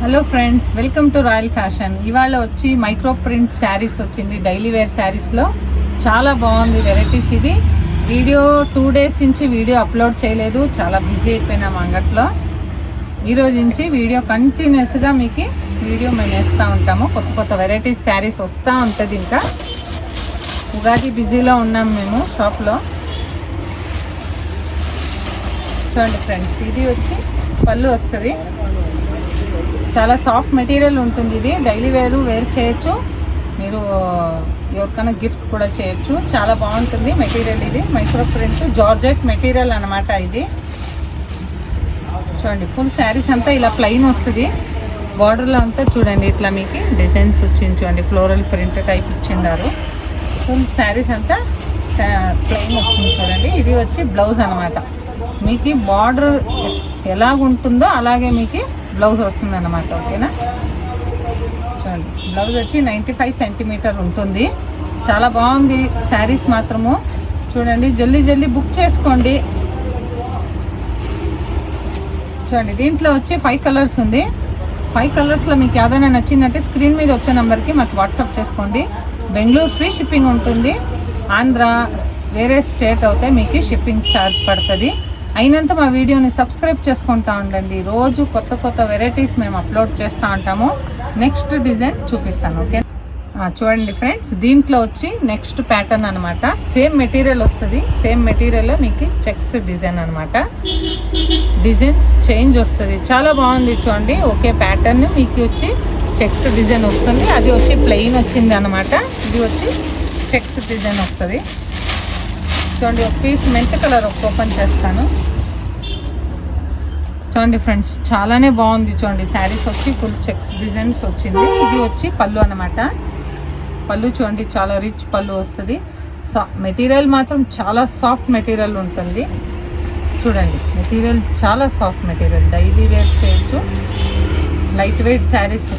Hello friends, welcome to royal fashion. ఇవాళ వచ్చి micro print saris వచ్చింది. డైలీ వేర్ శారీస్లో చాలా బాగుంది వెరైటీస్. ఇది వీడియో 2 days నుంచి వీడియో అప్లోడ్ చేయలేదు, చాలా బిజీ అయిపోయినాం అంగట్లో. ఈరోజు నుంచి వీడియో కంటిన్యూస్గా మీకు వీడియో మేము వేస్తూ ఉంటాము. కొత్త వెరైటీస్ శారీస్ వస్తూ ఉంటుంది. ఇంకా ఉగాది బిజీలో ఉన్నాం మేము షాప్లో. చూడండి ఫ్రెండ్స్, ఇది వచ్చి పళ్ళు వస్తుంది. చాలా సాఫ్ట్ మెటీరియల్ ఉంటుంది. ఇది డైలీ వేర్ చేయొచ్చు, మీరు ఎవరికైనా గిఫ్ట్ కూడా చేయొచ్చు. చాలా బాగుంటుంది మెటీరియల్. ఇది మైక్రో ప్రింట్ జార్జెట్ మెటీరియల్ అనమాట. ఇది చూడండి, ఫుల్ శారీస్ అంతా ఇలా ప్లెయిన్ వస్తుంది. బార్డర్లో అంతా చూడండి ఇట్లా మీకు డిజైన్స్ వచ్చింది. చూడండి, ఫ్లోరల్ ప్రింట్ టైప్ ఇచ్చిండారు. ఫుల్ శారీస్ అంతా ప్లెయిన్ వచ్చింది. చూడండి, ఇది వచ్చి బ్లౌజ్ అనమాట. మీకు బార్డర్ ఎలాగుంటుందో అలాగే మీకు బ్లౌజ్ వస్తుంది అన్నమాట. ఓకేనా, చూడండి బ్లౌజ్ వచ్చి 95 cm ఉంటుంది. చాలా బాగుంది శారీస్ మాత్రము. చూడండి, జల్దీ బుక్ చేసుకోండి. చూడండి, దీంట్లో వచ్చి 5 కలర్స్ ఉంది. 5 కలర్స్లో మీకు ఏదైనా నచ్చిందంటే స్క్రీన్ మీద వచ్చే నెంబర్కి మాకు వాట్సాప్ చేసుకోండి. బెంగళూరు ఫ్రీ షిప్పింగ్ ఉంటుంది. ఆంధ్ర వేరే స్టేట్ అయితే మీకు షిప్పింగ్ ఛార్జ్ పడుతుంది. అయినంత మా వీడియోని సబ్స్క్రైబ్ చేసుకుంటూ ఉండండి. రోజు కొత్త వెరైటీస్ మేము అప్లోడ్ చేస్తూ ఉంటాము. నెక్స్ట్ డిజైన్ చూపిస్తాను. ఓకే, చూడండి ఫ్రెండ్స్, దీంట్లో వచ్చి నెక్స్ట్ ప్యాటర్న్ అనమాట. సేమ్ మెటీరియల్ వస్తుంది. సేమ్ మెటీరియల్లో మీకు చెక్స్ డిజైన్ అనమాట. డిజైన్స్ చేంజ్ వస్తుంది. చాలా బాగుంది. చూడండి, ఒకే ప్యాటర్న్ మీకు వచ్చి చెక్స్ డిజైన్ వస్తుంది. అది వచ్చి ప్లెయిన్ వచ్చింది అనమాట. ఇది వచ్చి చెక్స్ డిజైన్ వస్తుంది. చూడండి, ఒక పీస్ మెంట్ కలర్ ఓపెన్ చేస్తాను. చూడండి ఫ్రెండ్స్, చాలానే బాగుంది. చూడండి, శారీస్ వచ్చి ఫుల్ చెక్స్ డిజైన్స్ వచ్చింది. ఇది వచ్చి పళ్ళు అనమాట. పళ్ళు చూడండి, చాలా రిచ్ పళ్ళు వస్తుంది. మెటీరియల్ మాత్రం చాలా సాఫ్ట్ మెటీరియల్ ఉంటుంది. చూడండి, మెటీరియల్ చాలా సాఫ్ట్ మెటీరియల్. డైలీ వేర్ చేయొచ్చు. Light weight saris.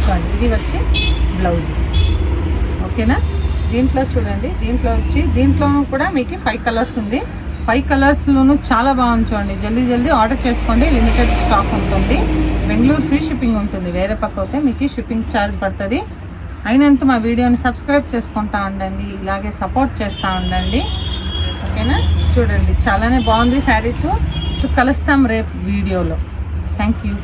చూడండి, ఇది వచ్చి బ్లౌజ్. ఓకేనా, దీంట్లో చూడండి, దీంట్లో కూడా మీకు 5 కలర్స్ ఉంది. 5 కలర్స్లోనూ చాలా బాగుంది. చూడండి, జల్దీ ఆర్డర్ చేసుకోండి. లిమిటెడ్ స్టాక్ ఉంటుంది. బెంగళూరు ఫ్రీ షిప్పింగ్ ఉంటుంది. వేరే పక్క అయితే మీకు షిప్పింగ్ ఛార్జ్ పడుతుంది. అయినంత మా వీడియోని సబ్స్క్రైబ్ చేసుకుంటూ ఉండండి. ఇలాగే సపోర్ట్ చేస్తూ ఉండండి. ఓకేనా, చూడండి చాలానే బాగుంది శారీస్. కలుస్తాం రేపు వీడియోలో. Thank you.